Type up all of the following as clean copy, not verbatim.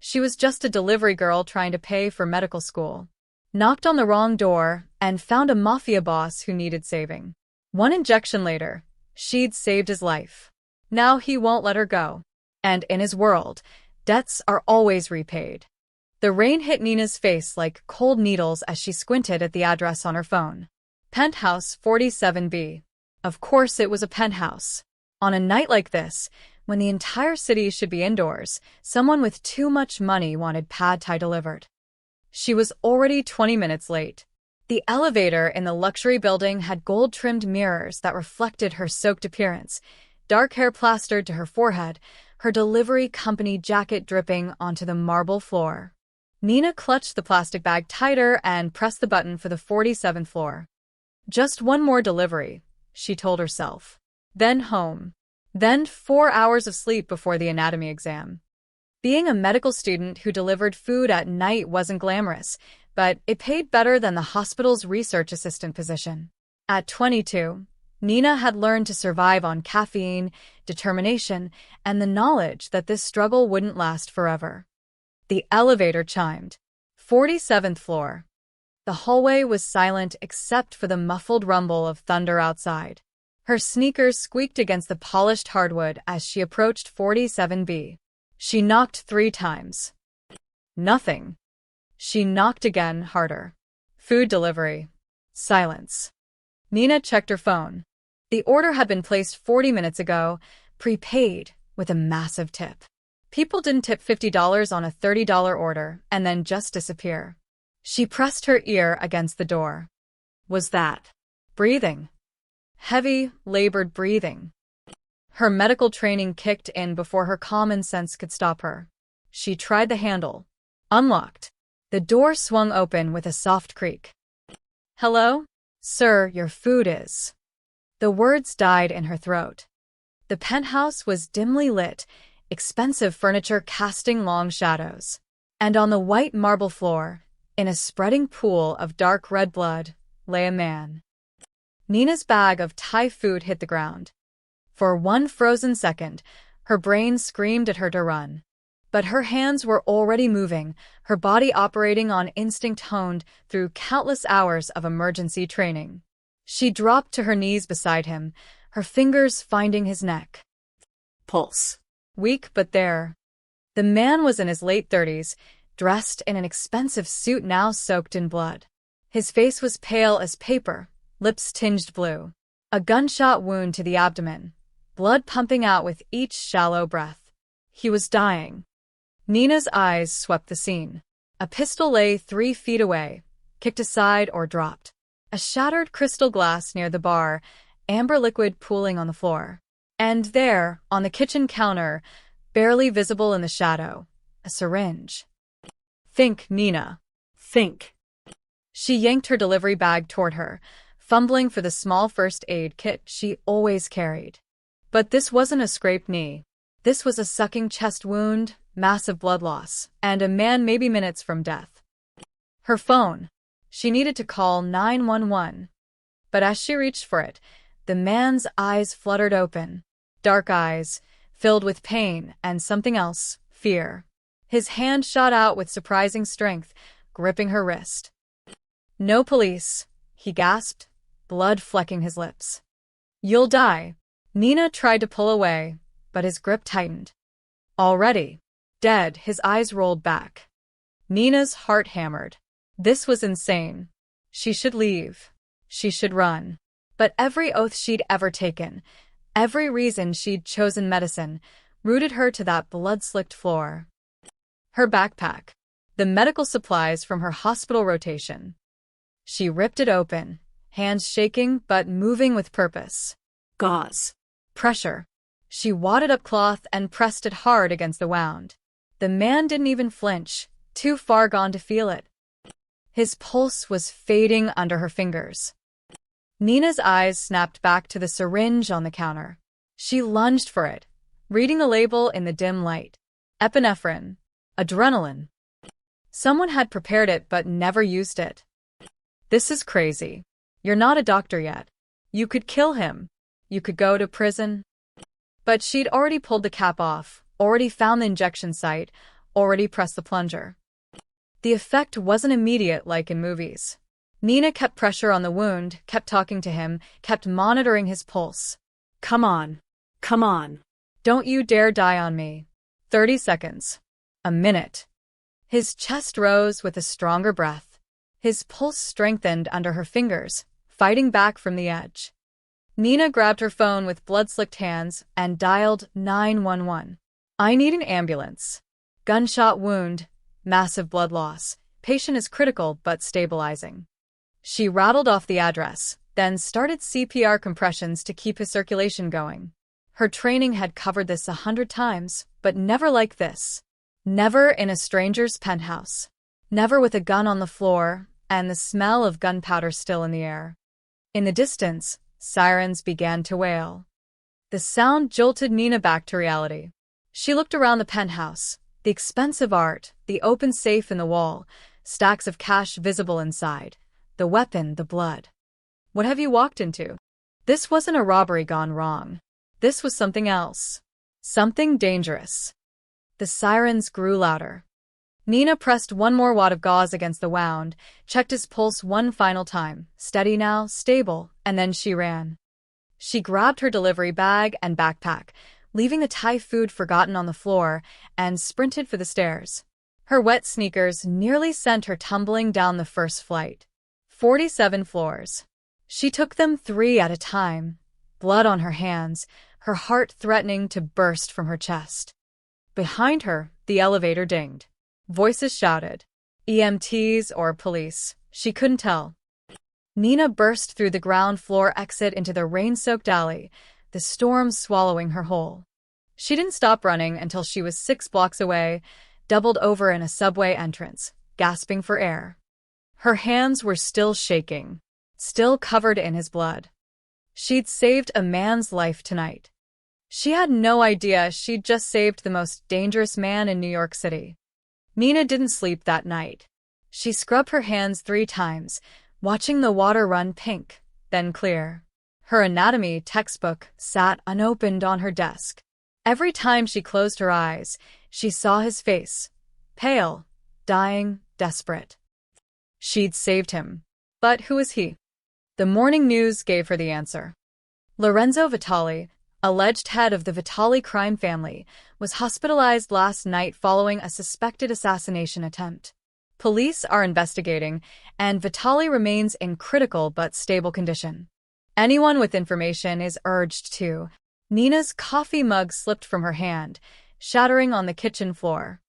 She was just a delivery girl trying to pay for medical school. Knocked on the wrong door and found a Mafia boss who needed saving. One injection later, she'd saved his life. Now he won't let her go. And in his world, debts are always repaid. The rain hit Nina's face like cold needles as she squinted at the address on her phone. Penthouse 47B. Of course it was a penthouse. On a night like this, when the entire city should be indoors, someone with too much money wanted pad thai delivered. She was already 20 minutes late. The elevator in the luxury building had gold-trimmed mirrors that reflected her soaked appearance, dark hair plastered to her forehead, her delivery company jacket dripping onto the marble floor. Nina clutched the plastic bag tighter and pressed the button for the 47th floor. Just one more delivery, she told herself. Then home. Then 4 hours of sleep before the anatomy exam. Being a medical student who delivered food at night wasn't glamorous, but it paid better than the hospital's research assistant position. At 22, Nina had learned to survive on caffeine, determination, and the knowledge that this struggle wouldn't last forever. The elevator chimed. 47th floor. The hallway was silent except for the muffled rumble of thunder outside. Her sneakers squeaked against the polished hardwood as she approached 47B. She knocked 3 times. Nothing. She knocked again, harder. Food delivery. Silence. Nina checked her phone. The order had been placed 40 minutes ago, prepaid, with a massive tip. People didn't tip $50 on a $30 order and then just disappear. She pressed her ear against the door. Was that breathing? Heavy, labored breathing. Her medical training kicked in before her common sense could stop her. She tried the handle. Unlocked. The door swung open with a soft creak. Hello? Sir, your food is. The words died in her throat. The penthouse was dimly lit, expensive furniture casting long shadows. And on the white marble floor, in a spreading pool of dark red blood, lay a man. Nina's bag of Thai food hit the ground. For one frozen second, her brain screamed at her to run. But her hands were already moving, her body operating on instinct honed through countless hours of emergency training. She dropped to her knees beside him, her fingers finding his neck. Pulse. Weak but there. The man was in his late 30s, dressed in an expensive suit now soaked in blood. His face was pale as paper, lips tinged blue. A gunshot wound to the abdomen, blood pumping out with each shallow breath. He was dying. Nina's eyes swept the scene. A pistol lay 3 feet away, kicked aside or dropped. A shattered crystal glass near the bar, amber liquid pooling on the floor. And there, on the kitchen counter, barely visible in the shadow, a syringe. Think, Nina. Think. She yanked her delivery bag toward her, fumbling for the small first aid kit she always carried. But this wasn't a scraped knee. This was a sucking chest wound, massive blood loss, and a man maybe minutes from death. Her phone. She needed to call 911. But as she reached for it, the man's eyes fluttered open. Dark eyes, filled with pain and something else, fear. His hand shot out with surprising strength, gripping her wrist. No police, he gasped, blood flecking his lips. You'll die. Nina tried to pull away, but his grip tightened. Already. Dead, his eyes rolled back. Nina's heart hammered. This was insane. She should leave. She should run. But every oath she'd ever taken, every reason she'd chosen medicine, rooted her to that blood-slicked floor. Her backpack. The medical supplies from her hospital rotation. She ripped it open, hands shaking but moving with purpose. Gauze. Pressure. She wadded up cloth and pressed it hard against the wound. The man didn't even flinch, too far gone to feel it. His pulse was fading under her fingers. Nina's eyes snapped back to the syringe on the counter. She lunged for it, reading the label in the dim light. Epinephrine. Adrenaline. Someone had prepared it but never used it. This is crazy. You're not a doctor yet. You could kill him. You could go to prison. But she'd already pulled the cap off, already found the injection site, already pressed the plunger. The effect wasn't immediate like in movies. Nina kept pressure on the wound, kept talking to him, kept monitoring his pulse. Come on. Come on. Don't you dare die on me. 30 seconds. A minute. His chest rose with a stronger breath. His pulse strengthened under her fingers, fighting back from the edge. Nina grabbed her phone with blood-slicked hands and dialed 911. I need an ambulance. Gunshot wound, massive blood loss. Patient is critical but stabilizing. She rattled off the address, then started CPR compressions to keep his circulation going. Her training had covered this 100 times, but never like this. Never in a stranger's penthouse. Never with a gun on the floor and the smell of gunpowder still in the air. In the distance, sirens began to wail. The sound jolted Nina back to reality. She looked around the penthouse, the expensive art, the open safe in the wall, stacks of cash visible inside, the weapon, the blood. What have you walked into? This wasn't a robbery gone wrong. This was something else. Something dangerous. The sirens grew louder. Nina pressed one more wad of gauze against the wound, checked his pulse one final time, steady now, stable, and then she ran. She grabbed her delivery bag and backpack, leaving the Thai food forgotten on the floor, and sprinted for the stairs. Her wet sneakers nearly sent her tumbling down the first flight. 47 floors. She took them 3 at a time, blood on her hands, her heart threatening to burst from her chest. Behind her, the elevator dinged. Voices shouted. EMTs or police, she couldn't tell. Nina burst through the ground floor exit into the rain-soaked alley, the storm swallowing her whole. She didn't stop running until she was 6 blocks away, doubled over in a subway entrance, gasping for air. Her hands were still shaking, still covered in his blood. She'd saved a man's life tonight. She had no idea she'd just saved the most dangerous man in New York City. Nina didn't sleep that night. She scrubbed her hands 3 times, watching the water run pink, then clear. Her anatomy textbook sat unopened on her desk. Every time she closed her eyes, she saw his face. Pale, dying, desperate. She'd saved him. But who was he? The morning news gave her the answer. Lorenzo Vitali, alleged head of the Vitali crime family, was hospitalized last night following a suspected assassination attempt. Police are investigating, and Vitali remains in critical but stable condition. Anyone with information is urged to. Nina's coffee mug slipped from her hand, shattering on the kitchen floor.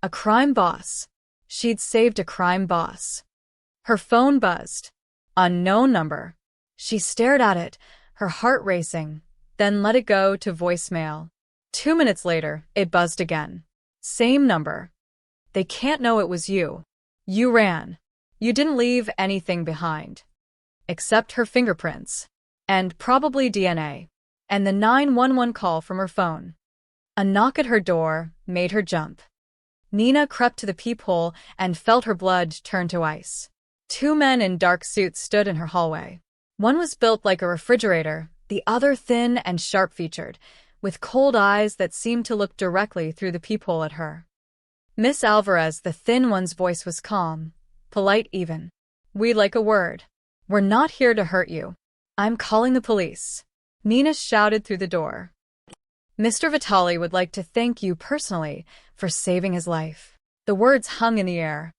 A crime boss. She'd saved a crime boss. Her phone buzzed. Unknown number. She stared at it, her heart racing, then let it go to voicemail. 2 minutes later, it buzzed again. Same number. They can't know it was you. You ran. You didn't leave anything behind. Except her fingerprints. And probably DNA. And the 911 call from her phone. A knock at her door made her jump. Nina crept to the peephole and felt her blood turn to ice. 2 men in dark suits stood in her hallway. One was built like a refrigerator, the other thin and sharp-featured, with cold eyes that seemed to look directly through the peephole at her. Miss Alvarez, the thin one's voice was calm, polite even. We'd like a word. We're not here to hurt you. I'm calling the police. Nina shouted through the door. Mr. Vitali would like to thank you personally for saving his life. The words hung in the air.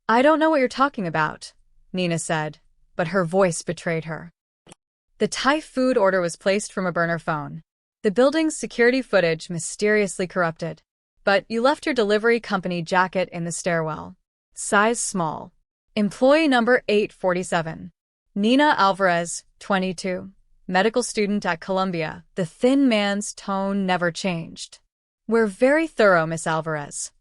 I don't know what you're talking about, Nina said, but her voice betrayed her. The Thai food order was placed from a burner phone. The building's security footage mysteriously corrupted. But you left your delivery company jacket in the stairwell. Size small. Employee number 847. Nina Alvarez, 22. Medical student at Columbia. The thin man's tone never changed. We're very thorough, Miss Alvarez.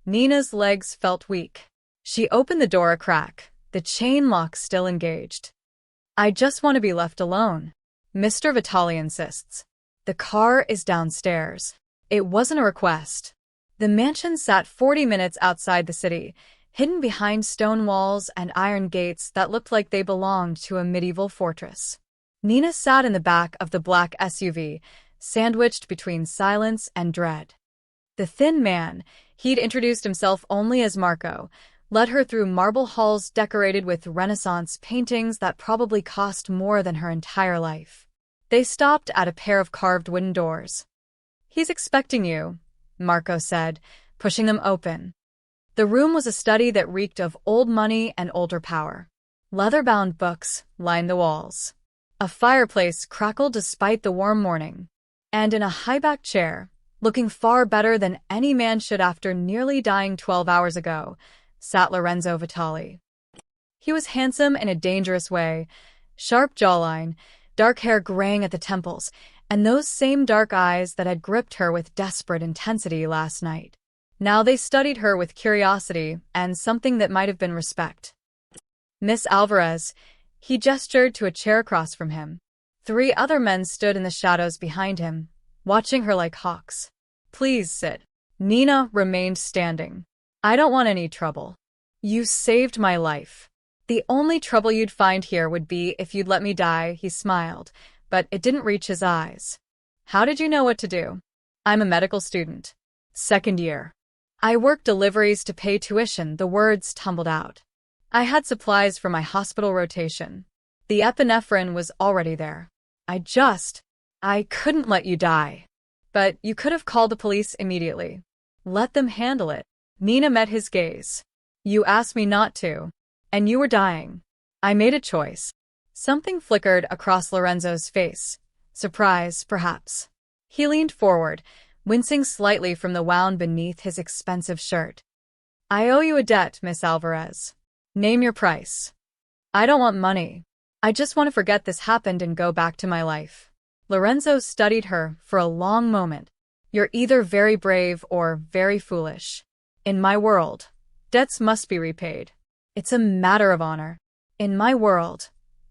Nina's legs felt weak. She opened the door a crack, the chain lock still engaged. I just want to be left alone. Mr. Vitali insists. The car is downstairs. It wasn't a request. The mansion sat 40 minutes outside the city, hidden behind stone walls and iron gates that looked like they belonged to a medieval fortress. Nina sat in the back of the black SUV, sandwiched between silence and dread. The thin man, he'd introduced himself only as Marco, led her through marble halls decorated with Renaissance paintings that probably cost more than her entire life. They stopped at a pair of carved wooden doors. "He's expecting you," Marco said, pushing them open. The room was a study that reeked of old money and older power. Leather-bound books lined the walls. A fireplace crackled despite the warm morning. And in a high-backed chair, looking far better than any man should after nearly dying 12 hours ago, sat Lorenzo Vitali. He was handsome in a dangerous way, sharp jawline, dark hair graying at the temples, and those same dark eyes that had gripped her with desperate intensity last night. Now they studied her with curiosity and something that might have been respect. "Miss Alvarez," he gestured to a chair across from him. 3 other men stood in the shadows behind him, watching her like hawks. "Please sit." Nina remained standing. "I don't want any trouble. You saved my life. The only trouble you'd find here would be if you'd let me die," he smiled, but it didn't reach his eyes. "How did you know what to do?" "I'm a medical student. 2nd year. I work deliveries to pay tuition," the words tumbled out. "I had supplies for my hospital rotation. The epinephrine was already there. I couldn't let you die. But you could have called the police immediately. Let them handle it." Nina met his gaze. "You asked me not to. And you were dying. I made a choice." Something flickered across Lorenzo's face. Surprise, perhaps. He leaned forward, wincing slightly from the wound beneath his expensive shirt. "I owe you a debt, Miss Alvarez. Name your price." "I don't want money. I just want to forget this happened and go back to my life." Lorenzo studied her for a long moment. "You're either very brave or very foolish. In my world, debts must be repaid. It's a matter of honor." "In my world,"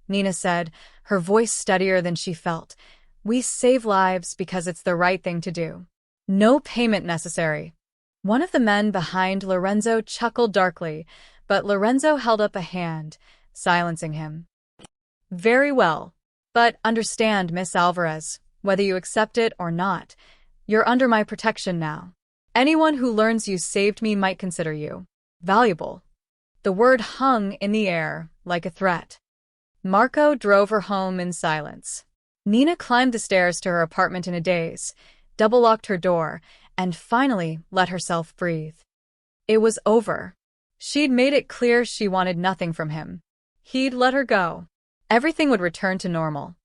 Nina said, her voice steadier than she felt, "we save lives because it's the right thing to do. No payment necessary." One of the men behind Lorenzo chuckled darkly, but Lorenzo held up a hand, silencing him. "Very well. But understand, Miss Alvarez, whether you accept it or not, you're under my protection now. Anyone who learns you saved me might consider you valuable." The word hung in the air like a threat. Marco drove her home in silence. Nina climbed the stairs to her apartment in a daze, double-locked her door, and finally let herself breathe. It was over. She'd made it clear she wanted nothing from him. He'd let her go. Everything would return to normal.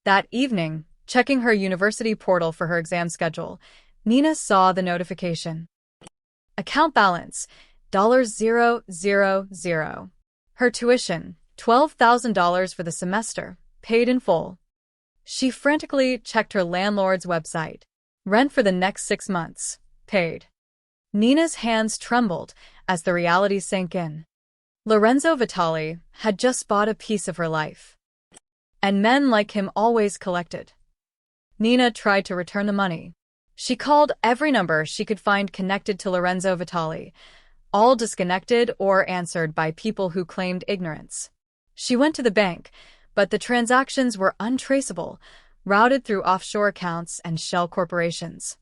That evening, checking her university portal for her exam schedule, Nina saw the notification. Account balance, $0,000. Her tuition, $12,000 for the semester, paid in full. She frantically checked her landlord's website. Rent for the next 6 months, paid. Nina's hands trembled as the reality sank in. Lorenzo Vitali had just bought a piece of her life. And men like him always collected. Nina tried to return the money. She called every number she could find connected to Lorenzo Vitali, all disconnected or answered by people who claimed ignorance. She went to the bank, but the transactions were untraceable, routed through offshore accounts and shell corporations.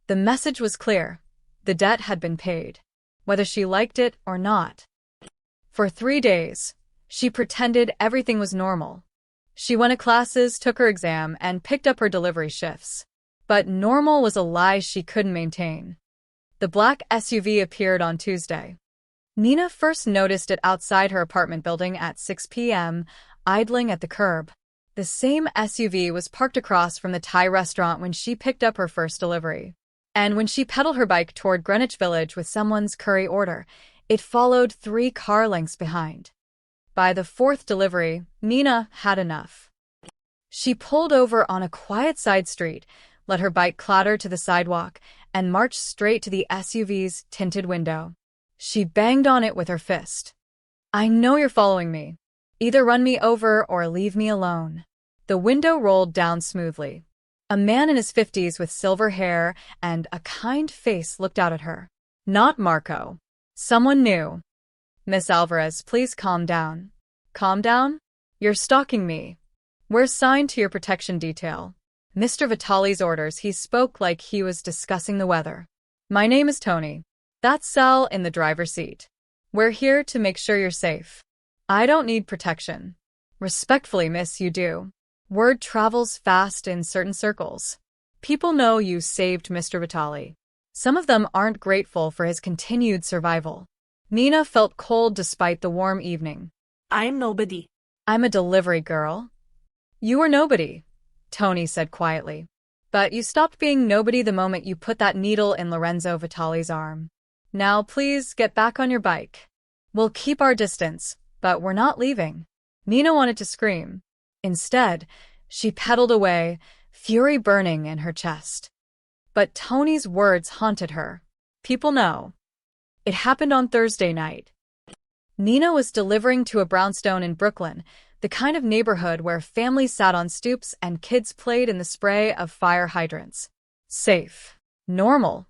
The message was clear. The debt had been paid, whether she liked it or not. For 3 days, she pretended everything was normal. She went to classes, took her exam, and picked up her delivery shifts. But normal was a lie she couldn't maintain. The black SUV appeared on Tuesday. Nina first noticed it outside her apartment building at 6 p.m., idling at the curb. The same SUV was parked across from the Thai restaurant when she picked up her first delivery. And when she pedaled her bike toward Greenwich Village with someone's curry order, it followed 3 car lengths behind. By the 4th delivery, Nina had enough. She pulled over on a quiet side street, let her bike clatter to the sidewalk, and marched straight to the SUV's tinted window. She banged on it with her fist. "I know you're following me. Either run me over or leave me alone." The window rolled down smoothly. A man in his 50s with silver hair and a kind face looked out at her. Not Marco. Someone new. "Miss Alvarez, please calm down." "Calm down? You're stalking me. We're assigned to your protection detail." Mr. Vitali's orders, he spoke like he was discussing the weather. My name is Tony. That's Sal in the driver's seat. We're here to make sure you're safe. I don't need protection. Respectfully, miss, you do. Word travels fast in certain circles. People know you saved Mr. Vitali. Some of them aren't grateful for his continued survival. Nina felt cold despite the warm evening. I'm nobody. I'm a delivery girl. You were nobody, Tony said quietly. But you stopped being nobody the moment you put that needle in Lorenzo Vitali's arm. Now please get back on your bike. We'll keep our distance, but we're not leaving. Nina wanted to scream. Instead, she pedaled away, fury burning in her chest. But Tony's words haunted her. People know. It happened on Thursday night. Nina was delivering to a brownstone in Brooklyn, the kind of neighborhood where families sat on stoops and kids played in the spray of fire hydrants. Safe. Normal.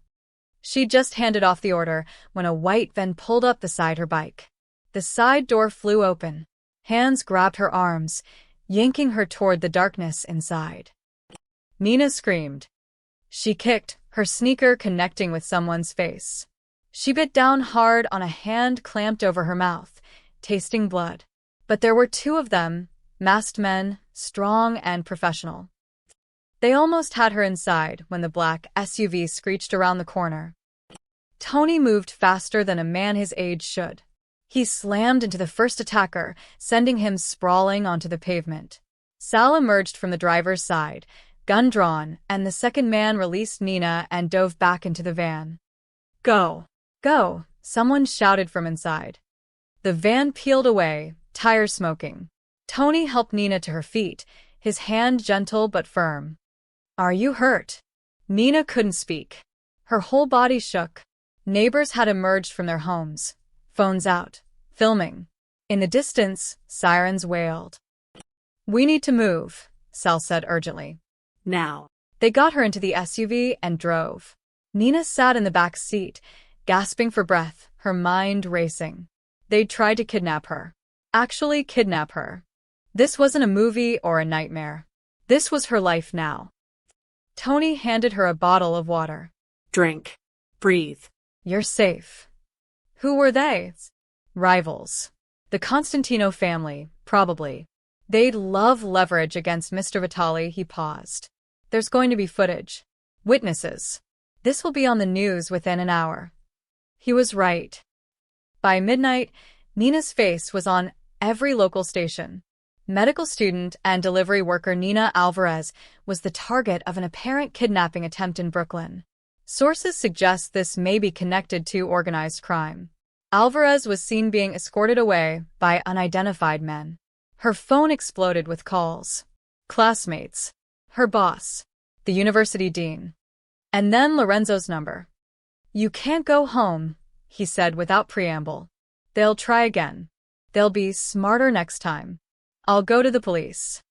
She'd just handed off the order when a white van pulled up beside her bike. The side door flew open. Hands grabbed her arms, yanking her toward the darkness inside. Nina screamed. She kicked, her sneaker connecting with someone's face. She bit down hard on a hand clamped over her mouth, tasting blood. But there were two of them, masked men, strong and professional. They almost had her inside when the black SUV screeched around the corner. Tony moved faster than a man his age should. He slammed into the first attacker, sending him sprawling onto the pavement. Sal emerged from the driver's side, gun drawn, and the second man released Nina and dove back into the van. Go! Go! Someone shouted from inside. The van peeled away, tires smoking. Tony helped Nina to her feet, his hand gentle but firm. Are you hurt? Nina couldn't speak. Her whole body shook. Neighbors had emerged from their homes, phones out, filming. In the distance, sirens wailed. We need to move, Sal said urgently. Now. They got her into the SUV and drove. Nina sat in the back seat, gasping for breath, her mind racing. They'd tried to kidnap her. Actually kidnap her. This wasn't a movie or a nightmare. This was her life now. Tony handed her a bottle of water. Drink. Breathe. You're safe. Who were they? Rivals. The Constantino family, probably. They'd love leverage against Mr. Vitali. He paused. There's going to be footage. Witnesses. This will be on the news within an hour. He was right. By midnight, Nina's face was on every local station. Medical student and delivery worker Nina Alvarez was the target of an apparent kidnapping attempt in Brooklyn. Sources suggest this may be connected to organized crime. Alvarez was seen being escorted away by unidentified men. Her phone exploded with calls. Classmates. Her boss. The university dean. And then Lorenzo's number. You can't go home, he said without preamble. They'll try again. They'll be smarter next time. I'll go to the police.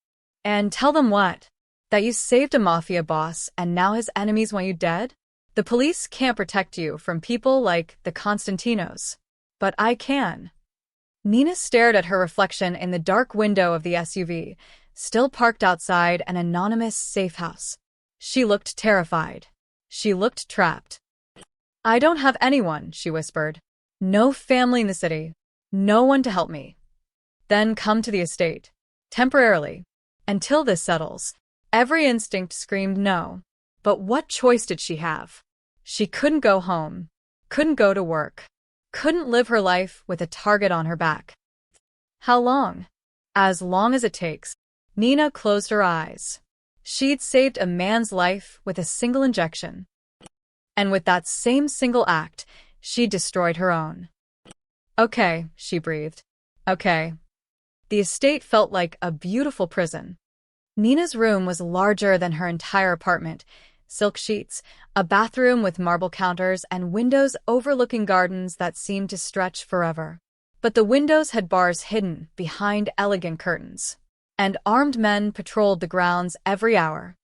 And tell them what? That you saved a mafia boss and now his enemies want you dead? The police can't protect you from people like the Constantinos. But I can. Nina stared at her reflection in the dark window of the SUV, still parked outside an anonymous safe house. She looked terrified. She looked trapped. I don't have anyone, she whispered. No family in the city. No one to help me. Then come to the estate. Temporarily. Until this settles. Every instinct screamed no. But what choice did she have? She couldn't go home. Couldn't go to work. Couldn't live her life with a target on her back. How long? As long as it takes. Nina closed her eyes. She'd saved a man's life with a single injection. And with that same single act, she destroyed her own. Okay, she breathed. Okay. The estate felt like a beautiful prison. Nina's room was larger than her entire apartment. Silk sheets, a bathroom with marble counters, and windows overlooking gardens that seemed to stretch forever. But the windows had bars hidden behind elegant curtains. And armed men patrolled the grounds every hour.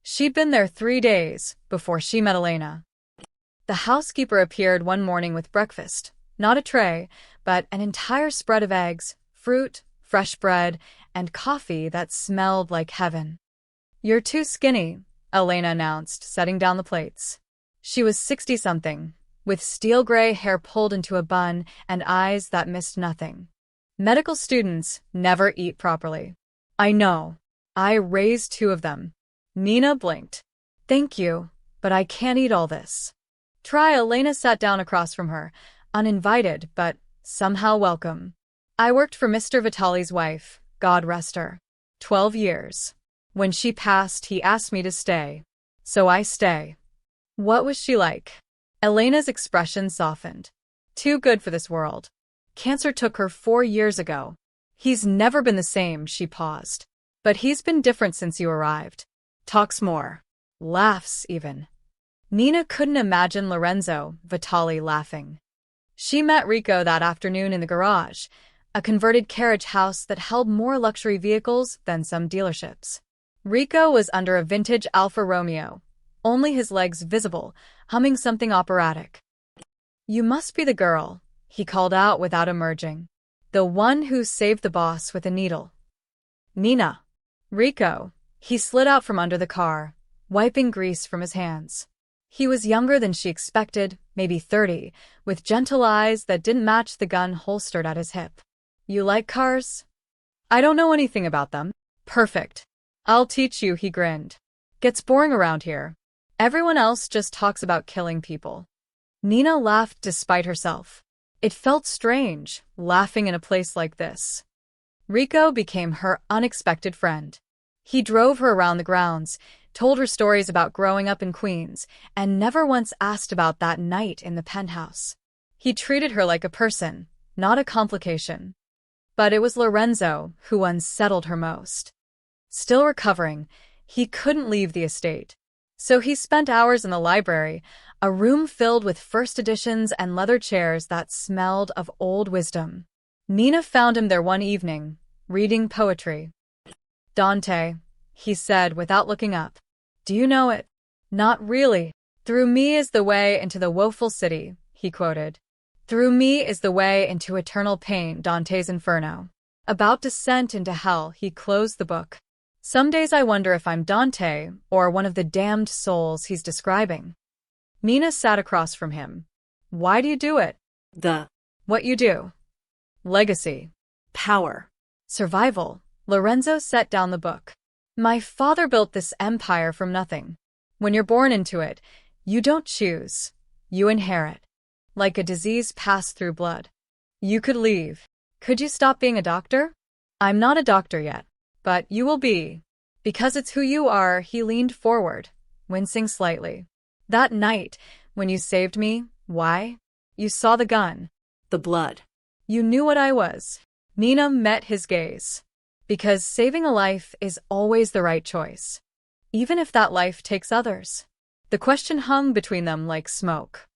She'd been there 3 days before she met Elena. The housekeeper appeared one morning with breakfast. Not a tray, but an entire spread of eggs, fruit, fresh bread, and coffee that smelled like heaven. You're too skinny, Elena announced, setting down the plates. She was 60-something, with steel gray hair pulled into a bun and eyes that missed nothing. Medical students never eat properly. I know. I raised 2 of them. Nina blinked. Thank you, but I can't eat all this. Try. Elena sat down across from her, uninvited but somehow welcome. I worked for Mr. Vitali's wife, God rest her. 12 years. When she passed, he asked me to stay. So I stay. What was she like? Elena's expression softened. Too good for this world. Cancer took her 4 years ago. He's never been the same, she paused. But he's been different since you arrived. Talks more. Laughs, even. Nina couldn't imagine Lorenzo Vitali laughing. She met Rico that afternoon in the garage, a converted carriage house that held more luxury vehicles than some dealerships. Rico was under a vintage Alfa Romeo, only his legs visible, humming something operatic. You must be the girl, he called out without emerging. The one who saved the boss with a needle. Nina. Rico. He slid out from under the car, wiping grease from his hands. He was younger than she expected, maybe 30, with gentle eyes that didn't match the gun holstered at his hip. You like cars? I don't know anything about them. Perfect. I'll teach you, he grinned. Gets boring around here. Everyone else just talks about killing people. Nina laughed despite herself. It felt strange, laughing in a place like this. Rico became her unexpected friend. He drove her around the grounds, told her stories about growing up in Queens, and never once asked about that night in the penthouse. He treated her like a person, not a complication. But it was Lorenzo who unsettled her most. Still recovering, he couldn't leave the estate. So he spent hours in the library, a room filled with first editions and leather chairs that smelled of old wisdom. Nina found him there one evening, reading poetry. Dante, he said without looking up. Do you know it? Not really. Through me is the way into the woeful city, he quoted. Through me is the way into eternal pain, Dante's Inferno. About descent into hell, he closed the book. Some days I wonder if I'm Dante or one of the damned souls he's describing. Nina sat across from him. Why do you do it? What you do. Legacy. Power. Survival. Lorenzo set down the book. My father built this empire from nothing. When you're born into it, you don't choose. You inherit. Like a disease passed through blood. You could leave. Could you stop being a doctor? I'm not a doctor yet. But you will be. Because it's who you are, he leaned forward, wincing slightly. That night, when you saved me, why? You saw the gun. The blood. You knew what I was. Nina met his gaze. Because saving a life is always the right choice. Even if that life takes others. The question hung between them like smoke.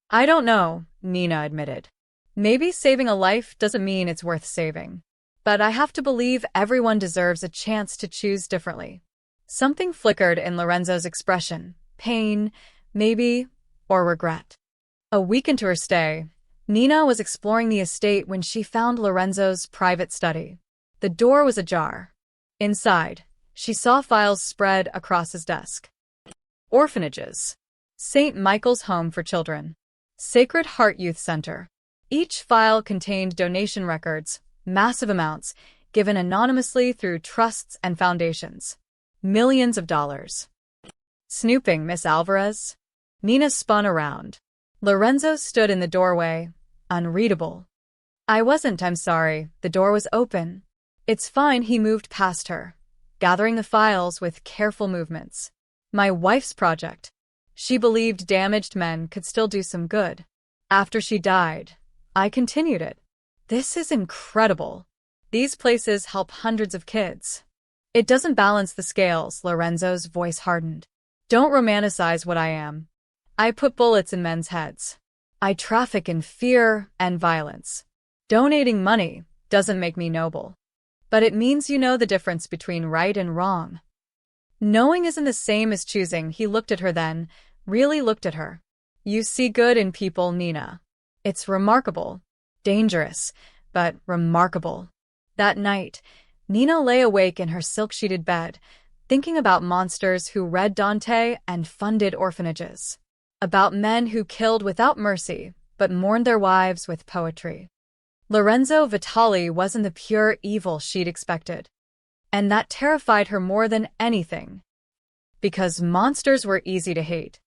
I don't know, Nina admitted. Maybe saving a life doesn't mean it's worth saving. But I have to believe everyone deserves a chance to choose differently. Something flickered in Lorenzo's expression. Pain, maybe, or regret. A week into her stay, Nina was exploring the estate when she found Lorenzo's private study. The door was ajar. Inside, she saw files spread across his desk. Orphanages. St. Michael's Home for Children. Sacred Heart Youth Center. Each file contained donation records, massive amounts, given anonymously through trusts and foundations. Millions of dollars. Snooping, Miss Alvarez? Nina spun around. Lorenzo stood in the doorway, unreadable. I wasn't, I'm sorry, the door was open. It's fine, he moved past her, gathering the files with careful movements. My wife's project. She believed damaged men could still do some good. After she died, I continued it. This is incredible. These places help hundreds of kids. It doesn't balance the scales, Lorenzo's voice hardened. Don't romanticize what I am. I put bullets in men's heads. I traffic in fear and violence. Donating money doesn't make me noble. But it means you know the difference between right and wrong. Knowing isn't the same as choosing. He looked at her then, really looked at her. You see good in people, Nina. It's remarkable. Dangerous, but remarkable. That night, Nina lay awake in her silk-sheeted bed, thinking about monsters who read Dante and funded orphanages. about men who killed without mercy but mourned their wives with poetry. Lorenzo Vitali wasn't the pure evil she'd expected, and that terrified her more than anything. Because monsters were easy to hate.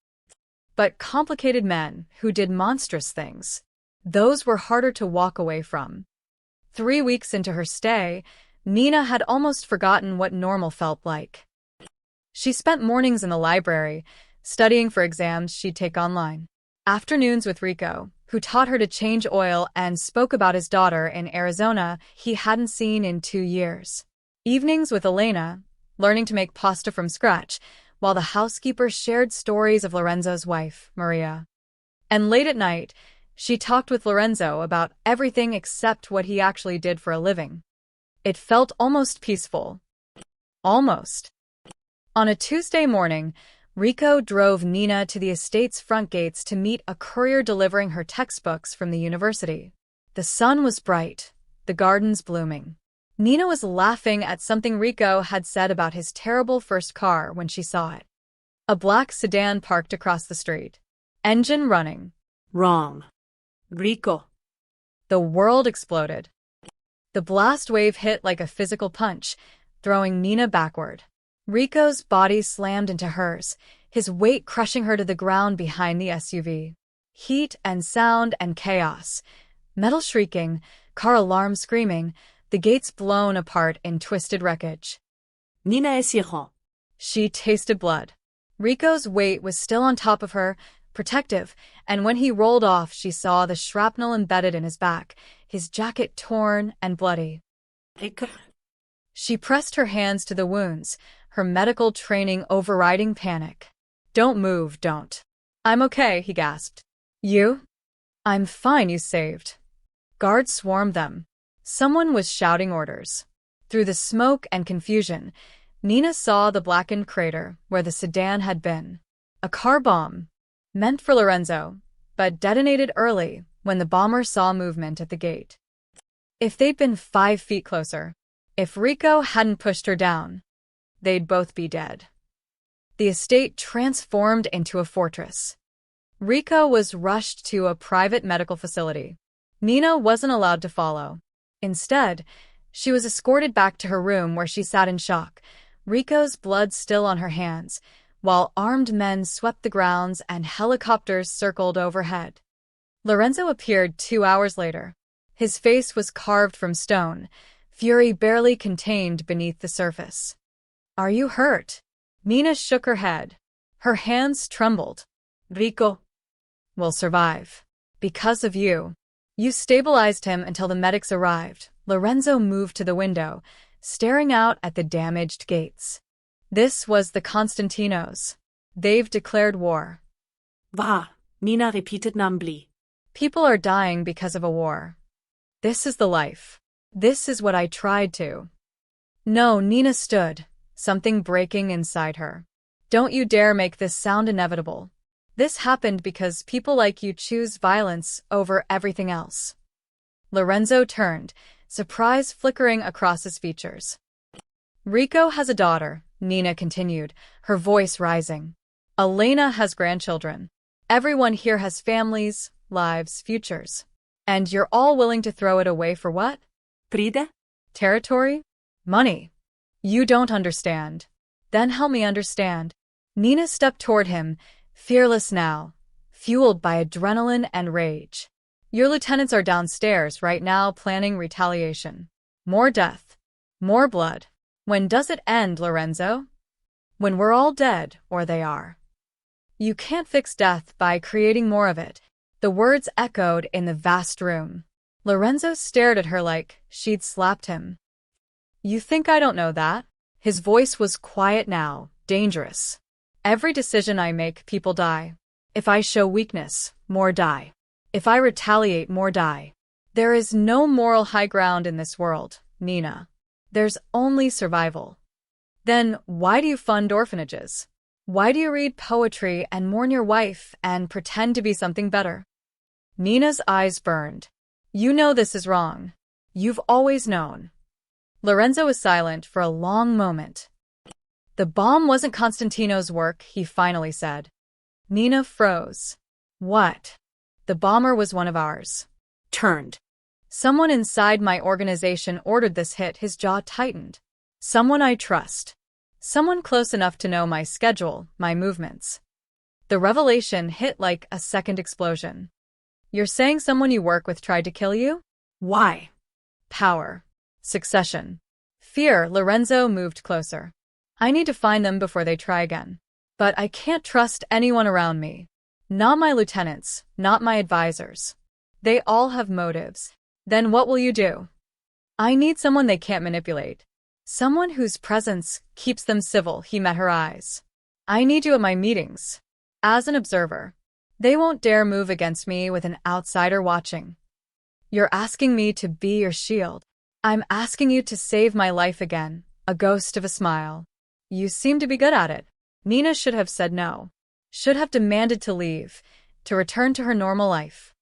But complicated men who did monstrous things, those were harder to walk away from. 3 weeks into her stay, Nina had almost forgotten what normal felt like. She spent mornings in the library, studying for exams she'd take online. Afternoons with Rico, who taught her to change oil and spoke about his daughter in Arizona he hadn't seen in 2 years. Evenings with Elena, learning to make pasta from scratch, while the housekeeper shared stories of Lorenzo's wife, Maria. And late at night, she talked with Lorenzo about everything except what he actually did for a living. It felt almost peaceful. Almost. On a Tuesday morning, Rico drove Nina to the estate's front gates to meet a courier delivering her textbooks from the university. The sun was bright, the gardens blooming. Nina was laughing at something Rico had said about his terrible first car when she saw it. A black sedan parked across the street. Engine running. Wrong. Rico. The world exploded. The blast wave hit like a physical punch, throwing Nina backward. Rico's body slammed into hers, his weight crushing her to the ground behind the SUV. Heat and sound and chaos. Metal shrieking, car alarm screaming, the gates blown apart in twisted wreckage. Nina et Syringe. She tasted blood. Rico's weight was still on top of her, protective, and when he rolled off she saw the shrapnel embedded in his back, his jacket torn and bloody. Rico. She pressed her hands to the wounds, her medical training overriding panic. "Don't move, don't." "I'm okay," he gasped. "You?" "I'm fine, you saved." Guards swarmed them. Someone was shouting orders. Through the smoke and confusion, Nina saw the blackened crater where the sedan had been. A car bomb, meant for Lorenzo, but detonated early when the bomber saw movement at the gate. If they'd been 5 feet closer, if Rico hadn't pushed her down, they'd both be dead. The estate transformed into a fortress. Rico was rushed to a private medical facility. Nina wasn't allowed to follow. Instead, she was escorted back to her room where she sat in shock, Rico's blood still on her hands, while armed men swept the grounds and helicopters circled overhead. Lorenzo appeared 2 hours later. His face was carved from stone, fury barely contained beneath the surface. "Are you hurt?" Nina shook her head. Her hands trembled. "Rico will survive. Because of you." "You stabilized him until the medics arrived." Lorenzo moved to the window, staring out at the damaged gates. This was the Constantinos. They've declared war. Va, Nina repeated numbly. People are dying because of a war. This is the life. This is what I tried to. No, Nina stood, something breaking inside her. Don't you dare make this sound inevitable. This happened because people like you choose violence over everything else. Lorenzo turned, surprise flickering across his features. Rico has a daughter, Nina continued, her voice rising. Elena has grandchildren. Everyone here has families, lives, futures. And you're all willing to throw it away for what? Pride? Territory? Money. You don't understand. Then help me understand. Nina stepped toward him, fearless now, fueled by adrenaline and rage. Your lieutenants are downstairs right now planning retaliation. More death. More blood. When does it end, Lorenzo? When we're all dead, or they are. You can't fix death by creating more of it. The words echoed in the vast room. Lorenzo stared at her like she'd slapped him. You think I don't know that? His voice was quiet now, dangerous. Every decision I make, people die. If I show weakness, more die. If I retaliate, more die. There is no moral high ground in this world, Nina. There's only survival. Then why do you fund orphanages? Why do you read poetry and mourn your wife and pretend to be something better? Nina's eyes burned. You know this is wrong. You've always known. Lorenzo was silent for a long moment. The bomb wasn't Constantino's work, he finally said. Nina froze. What? The bomber was one of ours. Turned. Someone inside my organization ordered this hit. His jaw tightened. Someone I trust. Someone close enough to know my schedule, my movements. The revelation hit like a second explosion. You're saying someone you work with tried to kill you? Why? Power. Succession. Fear. Lorenzo moved closer. I need to find them before they try again. But I can't trust anyone around me. Not my lieutenants, not my advisors. They all have motives. Then what will you do? I need someone they can't manipulate. Someone whose presence keeps them civil. He met her eyes. I need you at my meetings. As an observer. They won't dare move against me with an outsider watching. You're asking me to be your shield. I'm asking you to save my life again, a ghost of a smile. You seem to be good at it. Nina should have said no. Should have demanded to leave, to return to her normal life.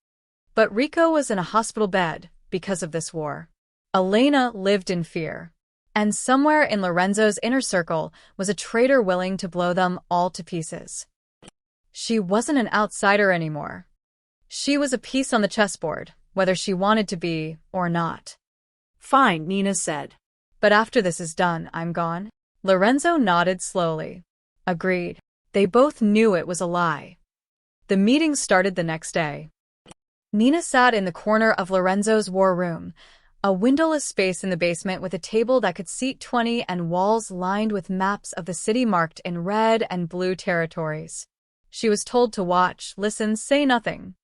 But Rico was in a hospital bed because of this war. Elena lived in fear. And somewhere in Lorenzo's inner circle was a traitor willing to blow them all to pieces. She wasn't an outsider anymore. She was a piece on the chessboard, whether she wanted to be or not. Fine, Nina said. But after this is done, I'm gone? Lorenzo nodded slowly. Agreed. They both knew it was a lie. The meeting started the next day. Nina sat in the corner of Lorenzo's war room, a windowless space in the basement with a table that could seat 20 and walls lined with maps of the city marked in red and blue territories. She was told to watch, listen, say nothing.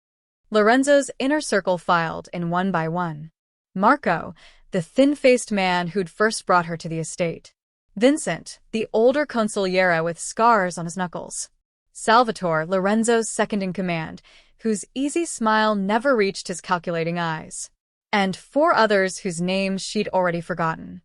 Lorenzo's inner circle filed in one by one. Marco, the thin-faced man who'd first brought her to the estate. Vincent, the older consigliere with scars on his knuckles. Salvatore, Lorenzo's second-in-command, whose easy smile never reached his calculating eyes. And 4 others whose names she'd already forgotten.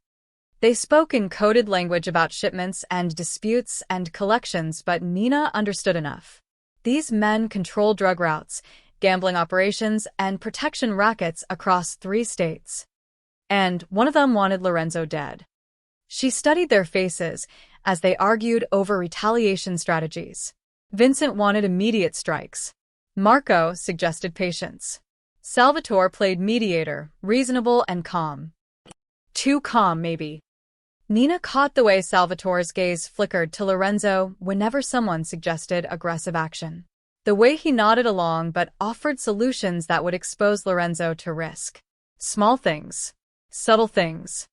They spoke in coded language about shipments and disputes and collections, but Nina understood enough. These men controlled drug routes, gambling operations, and protection rackets across 3 states. And one of them wanted Lorenzo dead. She studied their faces as they argued over retaliation strategies. Vincent wanted immediate strikes. Marco suggested patience. Salvatore played mediator, reasonable and calm. Too calm, maybe. Nina caught the way Salvatore's gaze flickered to Lorenzo whenever someone suggested aggressive action. The way he nodded along but offered solutions that would expose Lorenzo to risk. Small things. Subtle things.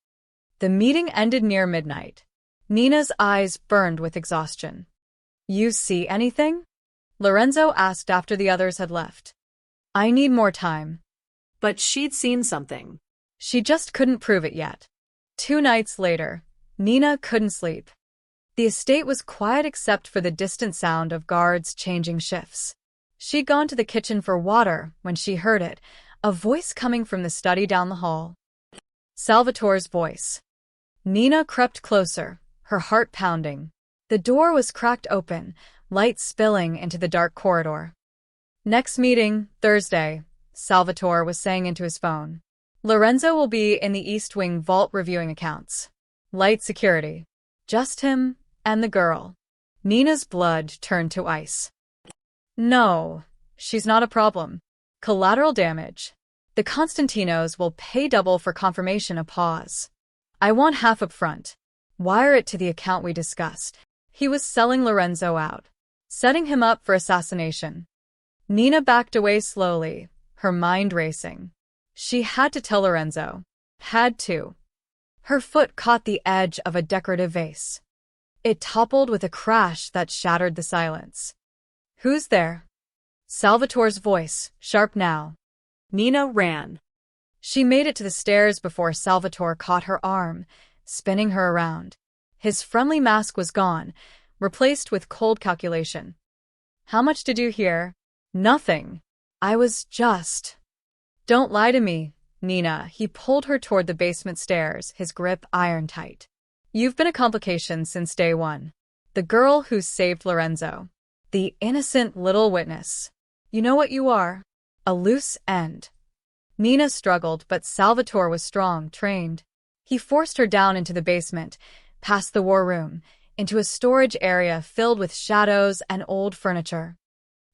The meeting ended near midnight. Nina's eyes burned with exhaustion. You see anything? Lorenzo asked after the others had left. I need more time. But she'd seen something. She just couldn't prove it yet. 2 nights later, Nina couldn't sleep. The estate was quiet except for the distant sound of guards changing shifts. She'd gone to the kitchen for water when she heard it, a voice coming from the study down the hall. Salvatore's voice. Nina crept closer, her heart pounding. The door was cracked open, light spilling into the dark corridor. Next meeting, Thursday, Salvatore was saying into his phone. Lorenzo will be in the East Wing vault reviewing accounts. Light security. Just him and the girl. Nina's blood turned to ice. No, she's not a problem. Collateral damage. The Constantinos will pay double for confirmation. A pause. I want half up front. Wire it to the account we discussed. He was selling Lorenzo out. Setting him up for assassination. Nina backed away slowly, her mind racing. She had to tell Lorenzo. Had to. Her foot caught the edge of a decorative vase. It toppled with a crash that shattered the silence. Who's there? Salvatore's voice, sharp now. Nina ran. She made it to the stairs before Salvatore caught her arm, spinning her around. His friendly mask was gone, replaced with cold calculation. How much did you hear? Nothing. I was just... Don't lie to me, Nina. He pulled her toward the basement stairs, his grip iron tight. You've been a complication since day one. The girl who saved Lorenzo. The innocent little witness. You know what you are? A loose end. Nina struggled, but Salvatore was strong, trained. He forced her down into the basement, past the war room, into a storage area filled with shadows and old furniture.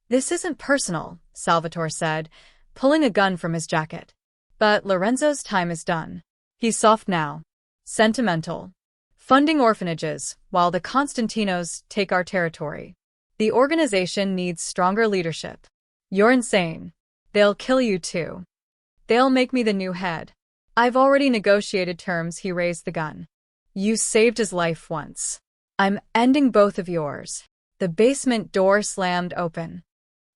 This isn't personal, Salvatore said, pulling a gun from his jacket. But Lorenzo's time is done. He's soft now. Sentimental. Funding orphanages, while the Constantinos take our territory. The organization needs stronger leadership. You're insane. They'll kill you too. They'll make me the new head. I've already negotiated terms. He raised the gun. You saved his life once. I'm ending both of yours. The basement door slammed open.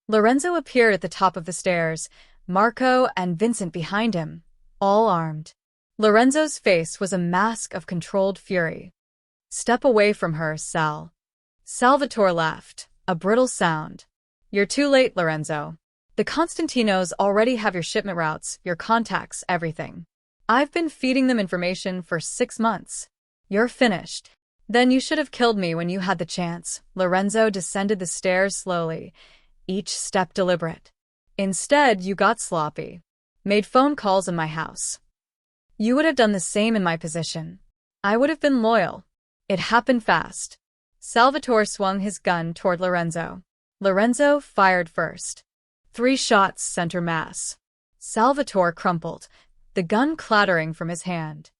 Lorenzo appeared at the top of the stairs, Marco and Vincent behind him, all armed. Lorenzo's face was a mask of controlled fury. Step away from her, Sal. Salvatore laughed, a brittle sound. You're too late, Lorenzo. The Constantinos already have your shipment routes, your contacts, everything. I've been feeding them information for 6 months. You're finished. Then you should have killed me when you had the chance. Lorenzo descended the stairs slowly, each step deliberate. Instead, you got sloppy. Made phone calls in my house. You would have done the same in my position. I would have been loyal. It happened fast. Salvatore swung his gun toward Lorenzo. Lorenzo fired first. 3 shots center mass. Salvatore crumpled, the gun clattering from his hand.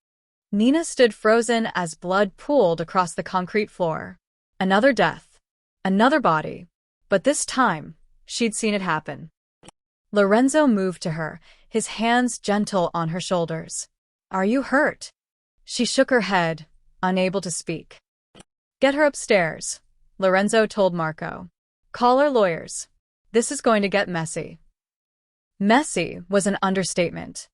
Nina stood frozen as blood pooled across the concrete floor. Another death. Another body. But this time, she'd seen it happen. Lorenzo moved to her, his hands gentle on her shoulders. Are you hurt? She shook her head, unable to speak. Get her upstairs, Lorenzo told Marco. Call our lawyers. This is going to get messy. Messy was an understatement.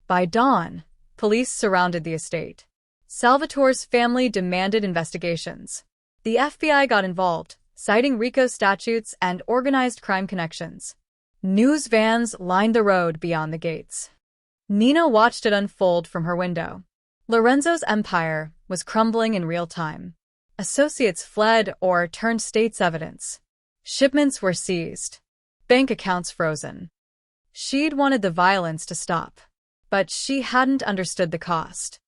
By dawn, police surrounded the estate. Salvatore's family demanded investigations. The FBI got involved, citing RICO statutes and organized crime connections. News vans lined the road beyond the gates. Nina watched it unfold from her window. Lorenzo's empire was crumbling in real time. Associates fled or turned state's evidence. Shipments were seized. Bank accounts frozen. She'd wanted the violence to stop, but she hadn't understood the cost.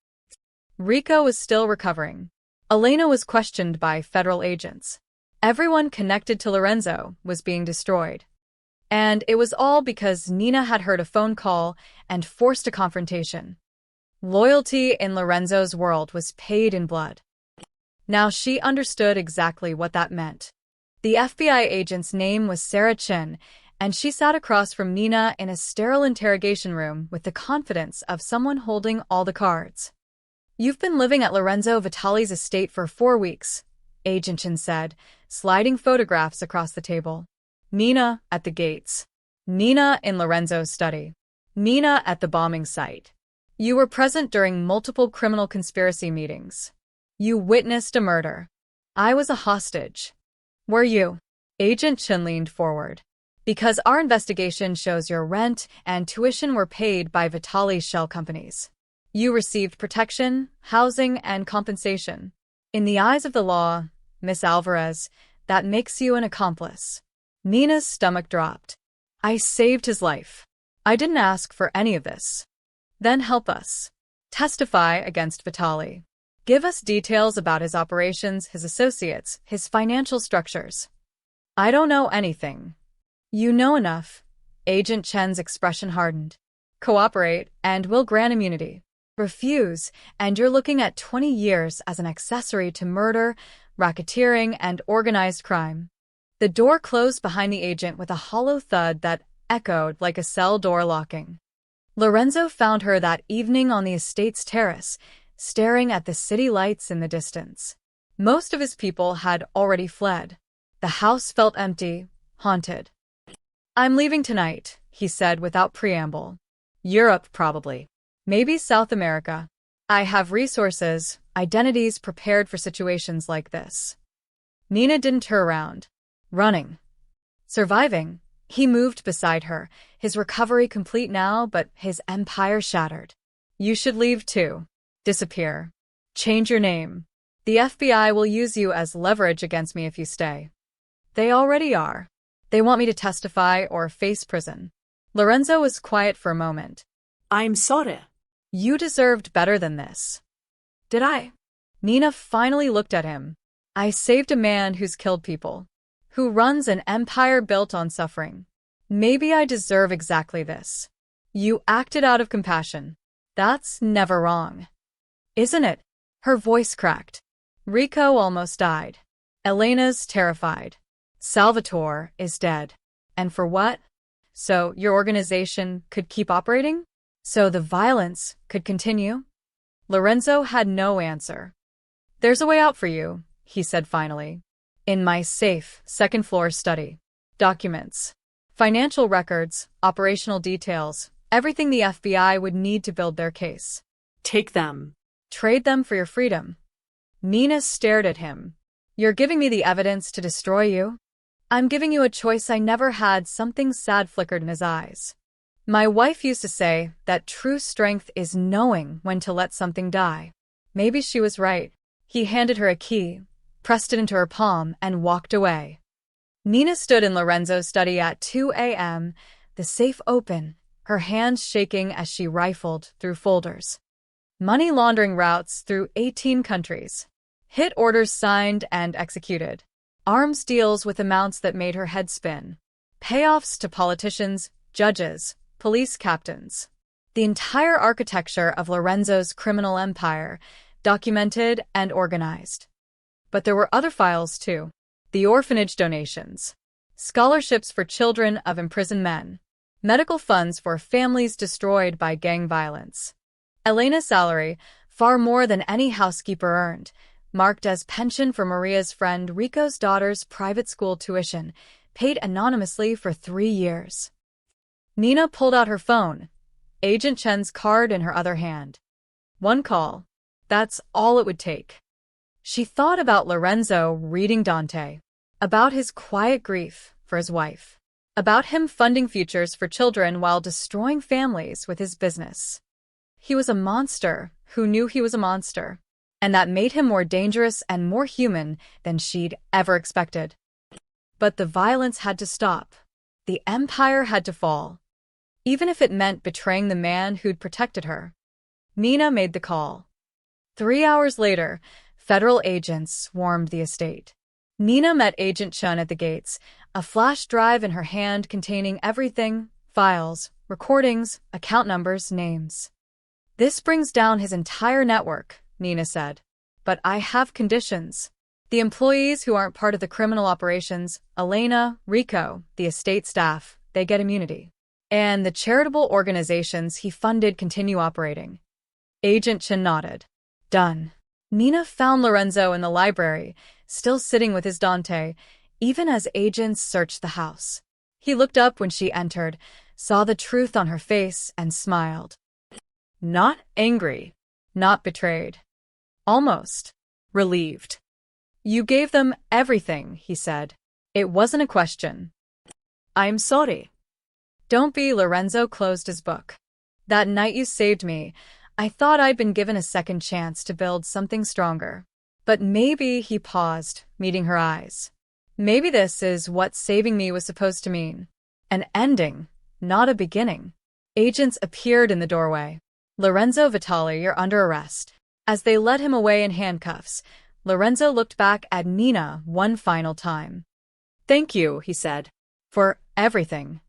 Rico was still recovering. Elena was questioned by federal agents. Everyone connected to Lorenzo was being destroyed. And it was all because Nina had heard a phone call and forced a confrontation. Loyalty in Lorenzo's world was paid in blood. Now she understood exactly what that meant. The FBI agent's name was Sarah Chin, and she sat across from Nina in a sterile interrogation room with the confidence of someone holding all the cards. You've been living at Lorenzo Vitali's estate for 4 weeks, Agent Chin said, sliding photographs across the table. Nina at the gates. Nina in Lorenzo's study. Nina at the bombing site. You were present during multiple criminal conspiracy meetings. You witnessed a murder. I was a hostage. Were you? Agent Chin leaned forward. Because our investigation shows your rent and tuition were paid by Vitali's shell companies. You received protection, housing, and compensation. In the eyes of the law, Miss Alvarez, that makes you an accomplice. Nina's stomach dropped. I saved his life. I didn't ask for any of this. Then help us. Testify against Vitali. Give us details about his operations, his associates, his financial structures. I don't know anything. You know enough. Agent Chen's expression hardened. Cooperate, and we'll grant immunity. Refuse, and you're looking at 20 years as an accessory to murder, racketeering, and organized crime. The door closed behind the agent with a hollow thud that echoed like a cell door locking. Lorenzo found her that evening on the estate's terrace, staring at the city lights in the distance. Most of his people had already fled. The house felt empty, haunted. I'm leaving tonight, he said without preamble. Europe, probably. Maybe South America. I have resources, identities prepared for situations like this. Nina didn't turn around. Running. Surviving. He moved beside her, his recovery complete now, but his empire shattered. You should leave too. Disappear. Change your name. The FBI will use you as leverage against me if you stay. They already are. They want me to testify or face prison. Lorenzo was quiet for a moment. I'm sorry. You deserved better than this. Did I? Nina finally looked at him. I saved a man who's killed people. who runs an empire built on suffering. Maybe I deserve exactly this. You acted out of compassion. That's never wrong. Isn't it? Her voice cracked. Rico almost died. Elena's terrified. Salvatore is dead. And for what? So your organization could keep operating? So the violence could continue? Lorenzo had no answer. There's a way out for you, he said finally. In my safe, second-floor study. Documents. Financial records, operational details, everything the FBI would need to build their case. Take them. Trade them for your freedom. Nina stared at him. You're giving me the evidence to destroy you? I'm giving you a choice I never had. Something sad flickered in his eyes. My wife used to say that true strength is knowing when to let something die. Maybe she was right. He handed her a key, pressed it into her palm, and walked away. Nina stood in Lorenzo's study at 2 a.m., the safe open, her hands shaking as she rifled through folders. Money laundering routes through 18 countries. Hit orders signed and executed. Arms deals with amounts that made her head spin. Payoffs to politicians, judges, police captains. The entire architecture of Lorenzo's criminal empire, documented and organized. But there were other files too. The orphanage donations. Scholarships for children of imprisoned men. Medical funds for families destroyed by gang violence. Elena's salary, far more than any housekeeper earned, marked as pension for Maria's friend Rico's daughter's private school tuition, paid anonymously for 3 years. Nina pulled out her phone, Agent Chen's card in her other hand. One call. That's all it would take. She thought about Lorenzo reading Dante, about his quiet grief for his wife, about him funding futures for children while destroying families with his business. He was a monster who knew he was a monster, and that made him more dangerous and more human than she'd ever expected. But the violence had to stop. The empire had to fall, even if it meant betraying the man who'd protected her. Nina made the call. 3 hours later, federal agents swarmed the estate. Nina met Agent Chen at the gates, a flash drive in her hand containing everything: files, recordings, account numbers, names. This brings down his entire network, Nina said. But I have conditions. The employees who aren't part of the criminal operations, Elena, Rico, the estate staff, they get immunity. And the charitable organizations he funded continue operating. Agent Chen nodded. Done. Nina found Lorenzo in the library, still sitting with his Dante, even as agents searched the house. He looked up when she entered, saw the truth on her face, and smiled. Not angry, not betrayed. Almost relieved. You gave them everything, he said. It wasn't a question. I'm sorry. Don't be. Lorenzo closed his book. That night you saved me, I thought I'd been given a second chance to build something stronger. But maybe, he paused, meeting her eyes. Maybe this is what saving me was supposed to mean. An ending, not a beginning. Agents appeared in the doorway. Lorenzo Vitali, you're under arrest. As they led him away in handcuffs, Lorenzo looked back at Nina one final time. Thank you, he said, for everything.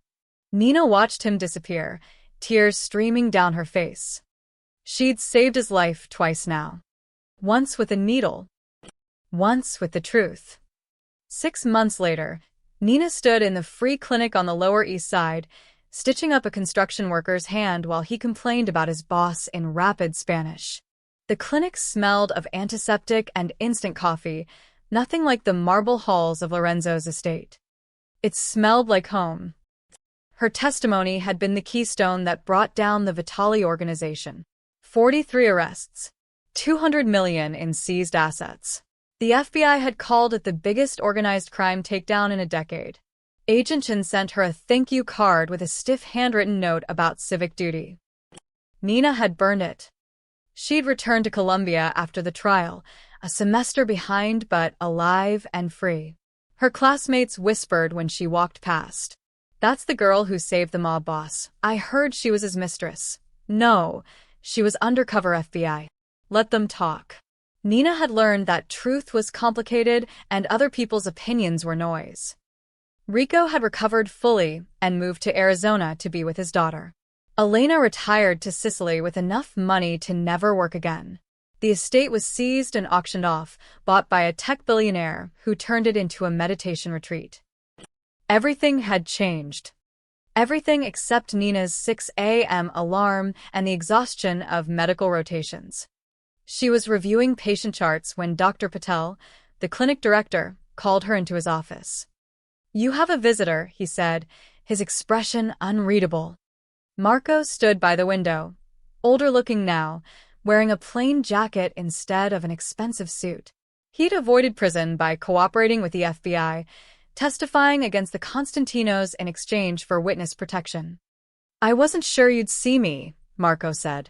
Nina watched him disappear, tears streaming down her face. She'd saved his life twice now. Once with a needle. Once with the truth. 6 months later, Nina stood in the free clinic on the Lower East Side, stitching up a construction worker's hand while he complained about his boss in rapid Spanish. The clinic smelled of antiseptic and instant coffee, nothing like the marble halls of Lorenzo's estate. It smelled like home. Her testimony had been the keystone that brought down the Vitali organization. 43 arrests. 200 million in seized assets. The FBI had called it the biggest organized crime takedown in a decade. Agent Chen sent her a thank you card with a stiff handwritten note about civic duty. Nina had burned it. She'd returned to Colombia after the trial, a semester behind but alive and free. Her classmates whispered when she walked past. That's the girl who saved the mob boss. I heard she was his mistress. No, she was undercover FBI. Let them talk. Nina had learned that truth was complicated and other people's opinions were noise. Rico had recovered fully and moved to Arizona to be with his daughter. Elena retired to Sicily with enough money to never work again. The estate was seized and auctioned off, bought by a tech billionaire who turned it into a meditation retreat. Everything had changed. Everything except Nina's 6 a.m. alarm and the exhaustion of medical rotations. She was reviewing patient charts when Dr. Patel, the clinic director, called her into his office. "You have a visitor," he said, his expression unreadable. Marco stood by the window, older-looking now, wearing a plain jacket instead of an expensive suit. He'd avoided prison by cooperating with the FBI, testifying against the Constantinos in exchange for witness protection. "I wasn't sure you'd see me," Marco said.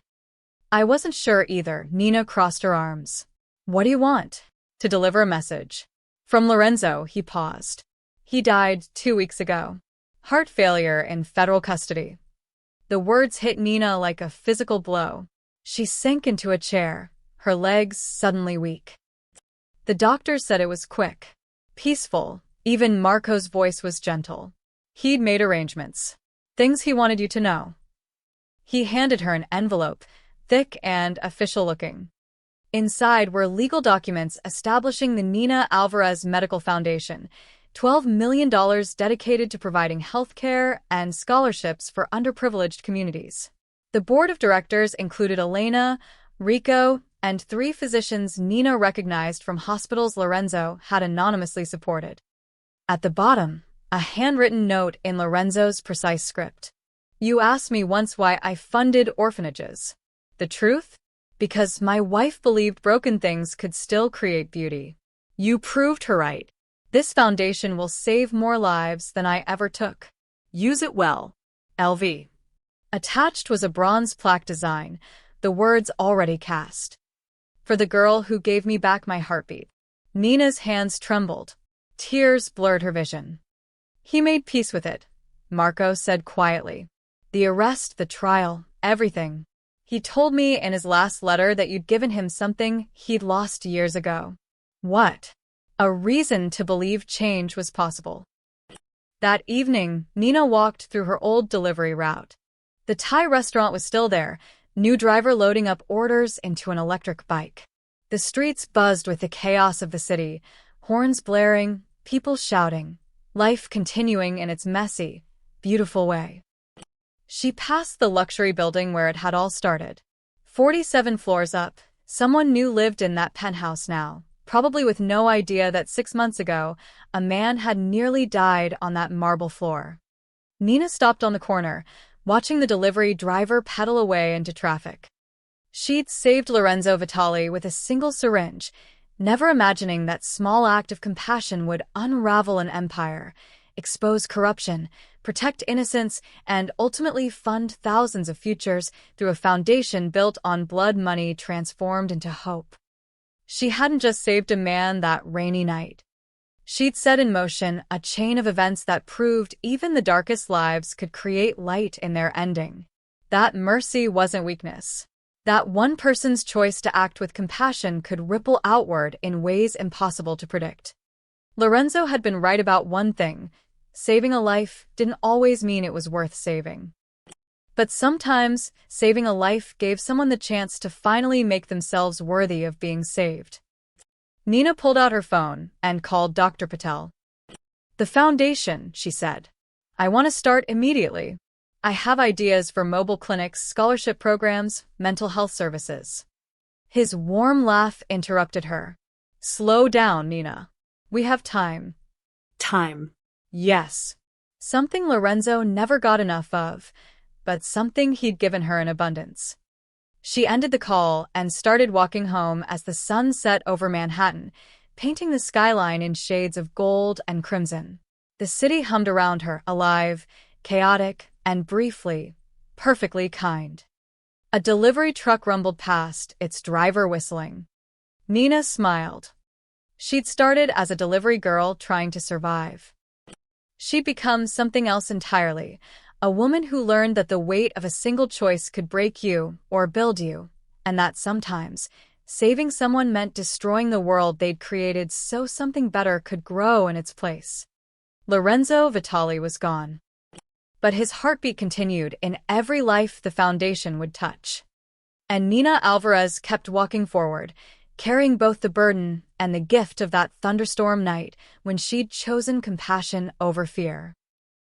"I wasn't sure either." Nina crossed her arms. "What do you want?" "To deliver a message. From Lorenzo." He paused. "He died 2 weeks ago. Heart failure in federal custody." The words hit Nina like a physical blow. She sank into a chair, her legs suddenly weak. The doctor said it was quick, peaceful. Even Marco's voice was gentle. "He'd made arrangements. Things he wanted you to know." He handed her an envelope, thick and official-looking. Inside were legal documents establishing the Nina Alvarez Medical Foundation, $12 million dedicated to providing health care and scholarships for underprivileged communities. The board of directors included Elena, Rico, and 3 physicians Nina recognized from hospitals Lorenzo had anonymously supported. At the bottom, a handwritten note in Lorenzo's precise script. "You asked me once why I funded orphanages. The truth? Because my wife believed broken things could still create beauty. You proved her right. This foundation will save more lives than I ever took. Use it well. LV." Attached was a bronze plaque design, the words already cast. "For the girl who gave me back my heartbeat." Nina's hands trembled. Tears blurred her vision. "He made peace with it," Marco said quietly. "The arrest, the trial, everything. He told me in his last letter that you'd given him something he'd lost years ago." "What?" "A reason to believe change was possible." That evening, Nina walked through her old delivery route. The Thai restaurant was still there, new driver loading up orders into an electric bike. The streets buzzed with the chaos of the city, horns blaring, people shouting, life continuing in its messy, beautiful way. She passed the luxury building where it had all started. 47 floors up, someone new lived in that penthouse now, probably with no idea that 6 months ago, a man had nearly died on that marble floor. Nina stopped on the corner, watching the delivery driver pedal away into traffic. She'd saved Lorenzo Vitali with a single syringe, never imagining that small act of compassion would unravel an empire, expose corruption, protect innocence, and ultimately fund thousands of futures through a foundation built on blood money transformed into hope. She hadn't just saved a man that rainy night. She'd set in motion a chain of events that proved even the darkest lives could create light in their ending. That mercy wasn't weakness. That one person's choice to act with compassion could ripple outward in ways impossible to predict. Lorenzo had been right about one thing: saving a life didn't always mean it was worth saving. But sometimes, saving a life gave someone the chance to finally make themselves worthy of being saved. Nina pulled out her phone and called Dr. Patel. "The foundation," she said. "I want to start immediately. I have ideas for mobile clinics, scholarship programs, mental health services." His warm laugh interrupted her. "Slow down, Nina. We have time." Time. Yes. Something Lorenzo never got enough of, but something he'd given her in abundance. She ended the call and started walking home as the sun set over Manhattan, painting the skyline in shades of gold and crimson. The city hummed around her, alive, chaotic, and briefly, perfectly kind. A delivery truck rumbled past, its driver whistling. Nina smiled. She'd started as a delivery girl trying to survive. She'd become something else entirely, a woman who learned that the weight of a single choice could break you or build you, and that sometimes, Saving someone meant destroying the world they'd created so something better could grow in its place. Lorenzo Vitali was gone. But his heartbeat continued in every life the Foundation would touch. And Nina Alvarez kept walking forward, carrying both the burden and the gift of that thunderstorm night when she'd chosen compassion over fear.